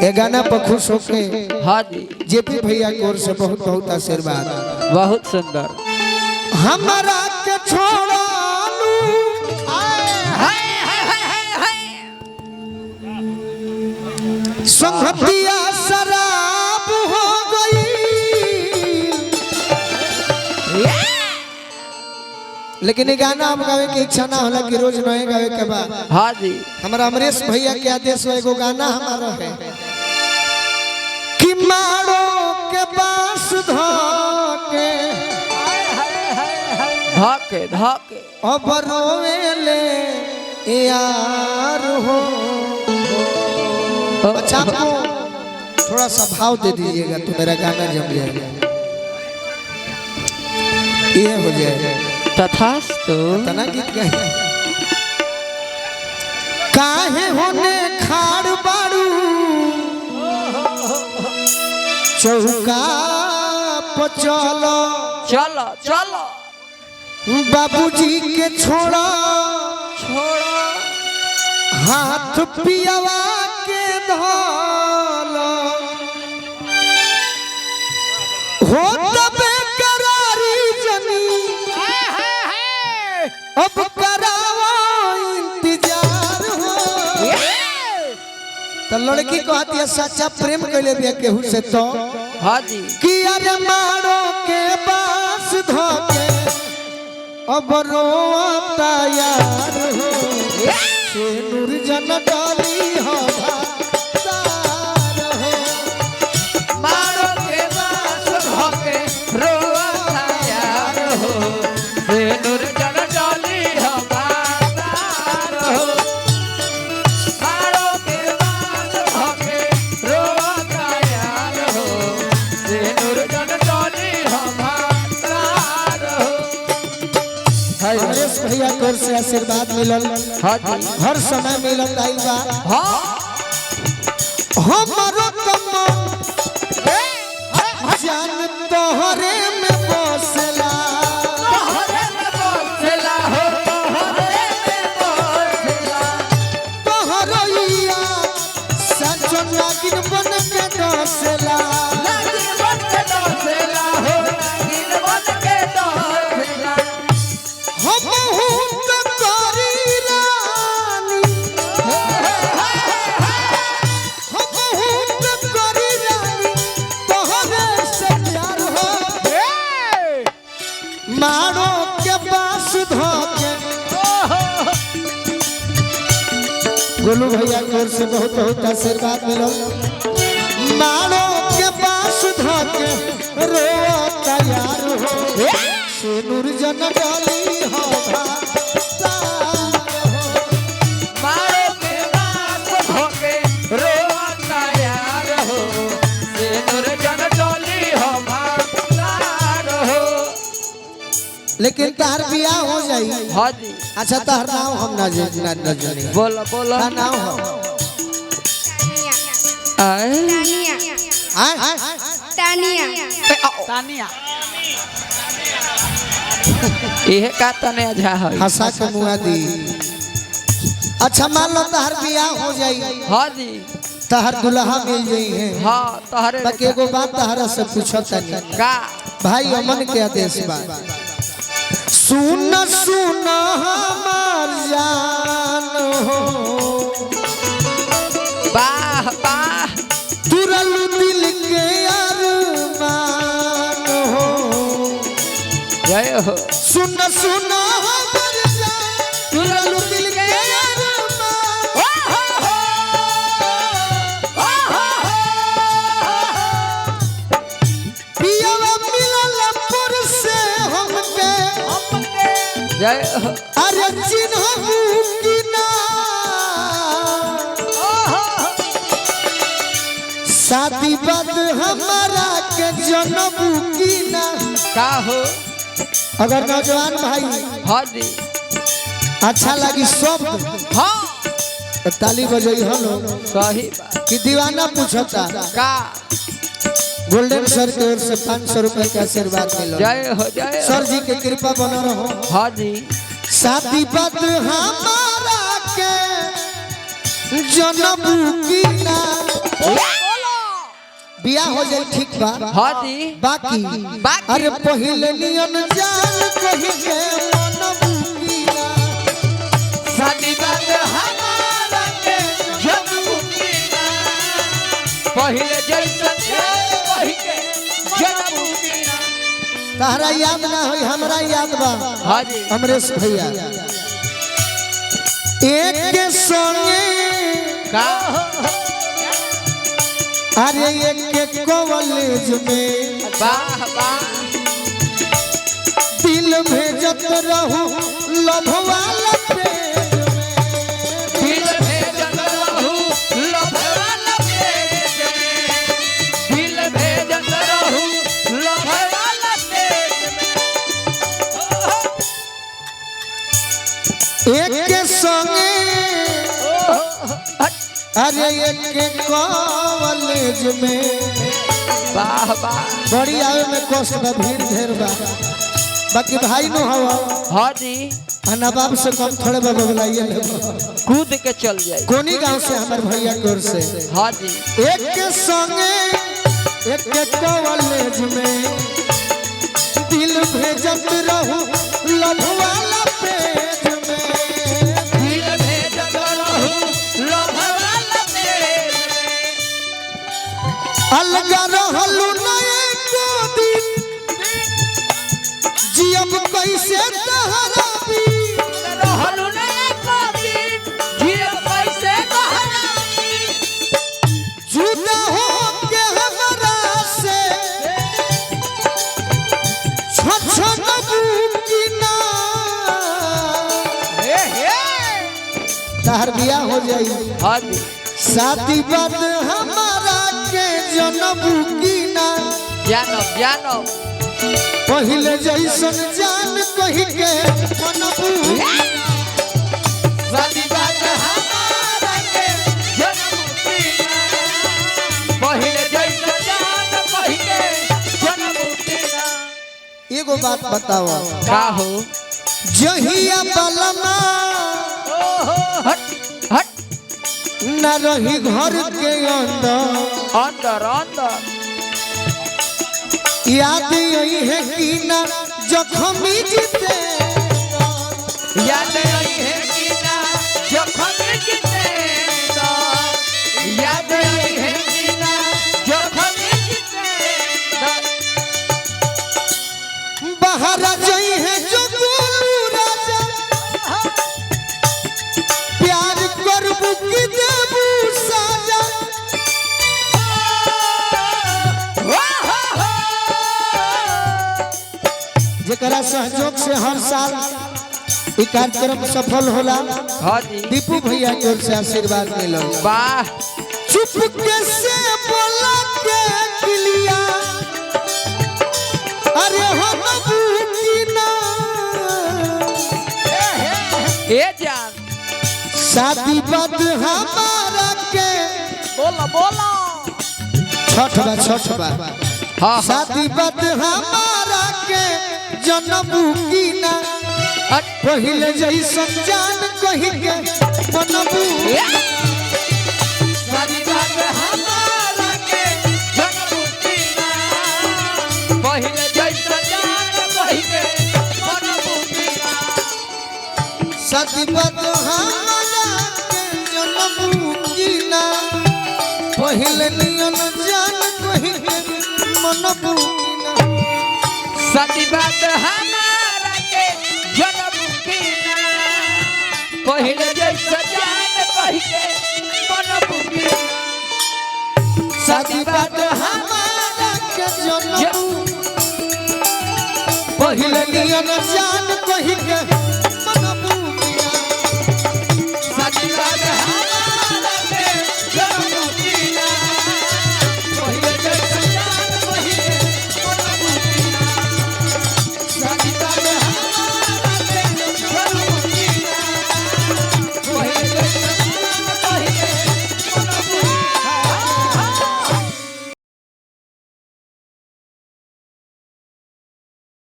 ये गाना पर खुश होके हाँ जी जेपी भैया की ओर से बहुत बहुत आशीर्वाद। बहुत सुंदर। हमारा के छोड़ा संगतिया शराब हो गई। लेकिन ये गाना हम गावे की इच्छा ना होला कि रोज नए गावे के बाद। हाँ जी हमारा अमरेश भैया के आदेश में एगो गाना हमारा है कि मारो के पास धोके धाके धाके अब रोवेले यार हो। अच्छा आपको थोड़ा सा भाव दे दीजिएगा तो मेरा गाना जम जाएगा, ये हो जाएगा। तथास्तु। तना गीत गाए काहे होने खाड़ बाड़ू चौका पर चलो चलो चलो बाबूजी के छोड़ा छोड़ो हाथ पियावा के धोलो हो तबे करारी जनी अब करावो इंतजार हो। तो लड़की को आती है सच्चा प्रेम कैले बिया केहू से तो हाँ जी कि अरे मारो के पास धोके अब रोता यार हो। नूर जन डाली हो मारो के पास धोके रोता यार हो। नूर जन डाली हो बाजार हो। मारो के पास धोके रोता यार हो। नूर जन डाली हो बाजार हो। अमरेश भैया की ओर से आशीर्वाद मिलल। हाँ जी हर समय मिलल आइल बा। हाँ हमारो कम जान तोहरे में बसला तोहरे में बसला हो। तोहरे में बसला तोहरो याद सचो नागिन बन के डसला। नागिन बन के डसला हो। नागिन बन के डसला हम हूँ तो करी रानी हम हूँ तो करी रानी तोहरे से प्यार हो। मारो के पास धोके गोलू भैया की ओर से बहुत बहुत आशीर्वाद मिलल। मारो के पास धोके रोता यार हो। नूर जन डाली हो मारो के पास धोके रोता यार हो। नूर जन डाली हो बाजार हो। लेकिन तार बियाह हो जाई। हाँ जी अच्छा तार नाम हम ना जानी बोलो बोलो का नाम हो आए तानिया यह का तने अझा है। हंसा के मुआ दी। अच्छा मान लो तार बियाह हो जाई हाँ जी तार दुल्हा मिल जाई है। हाँ तोहरे बाकी एगो बात तारा से पूछत नहीं का भाई अमन के आदेश बा। सुन सुन हमार जान हो वाह वाह तुरल दिल के अरमान हो। जय हो। सुन सुन हमार जान तुरल दिल के अरमान पियावा मिलल पुर से हमके जय हो। अरे चिन्हबू की ना शादी बाद हमारा के जनबू की ना। का हो अगर नौजवान भाई हाँ जी अच्छा लगी शब्द हाँ तो ताली बजाई हलो सही बात कि दीवाना पूछता का। गोल्डन सर की ओर से 500 रुपए का आशीर्वाद मिला। जय हो जय सर जी के कृपा बना रहो। हाँ जी शादी बाद हमारा के जनबू की ना बियाह हो जाए ठीक बा हाँ जी बाकी बाकी अरे पहले नियन जान कही के मन बुकीना शादी बात हमारा के जनमुकीना पहले जैसा कही के जनमुकीना तहरा याद ना होई हमरा याद बा हाँ जी अमरेश भैया एक के संगे का अरे एक के कॉलेज में वाह वाह दिल भेजत रहू लव वाला पेज में दिल भेजत रहू लव वाला पेज में दिल भेजत रहू लव वाला पेज में एक के संगे अरे एक के कॉलेज में वाह वाह बड़ी आवे में कष्ट बा भीड़ ढेर बा बाकी भाई नो हवा हाँ जी नवाब से कम थोड़े बा बबलाइए कूद के चल जाए कोनी गांव से हमारे भैया कोर से हाँ जी एक के संगे एक के कॉलेज में दिल भेजत रहू लव वाला पेज में दिल भेजत रहू लव वाला पेज में अलगा रहलू नए को दिन जियब कैसे तहरा भी रहलू नहीं कभी जिए कैसे कहना जुदा हो के हमरा से छछनबू की ना हे तहर बियाह हो जाई हाँ जी शादी बाद हमारा के जनबू की ना जानब जानब पहले जैसन जान कही के मनबू शादी बात हमारा के जनमुकीना पहले जैसा जान कही के जनमुकीना एगो बात बताओ का हो जहिया बलमा ओहो हट हट न रही घर के अंदर अंदर अंदर याद यही है कि ना जख्मी जीते याद रही है कि ना जखम जीते याद रही है कि ना जखम जीते बाहर जई है जो गोलू राजा प्यार करबू कि देबू साजा जेकरा सहयोग से हर साल ई कार्यक्रम सफल होला हाँ जी दीपू भैया की ओर से आशीर्वाद मिलो वाह चुपके से बोला के किलिया अरे हम बूटीना ए जान शादी बाद हमारा के बोला बोला छठ बा हाँ शादी बाद हमारा के जनबू की ना पहले जैसन जान कही के मनबू शादी बात हमारा के जनमुकीना पहले जैसा जान कही के जनमुकीना शादी बाद हमारा के जनबू की ना पहले नियन जान कही के मनबू की ना शादी बात हमारा के जनमुकीना पहले जैसा जान कही के जनमुकीना शादी बाद हमारा के जनबू पहले नियन जान कही के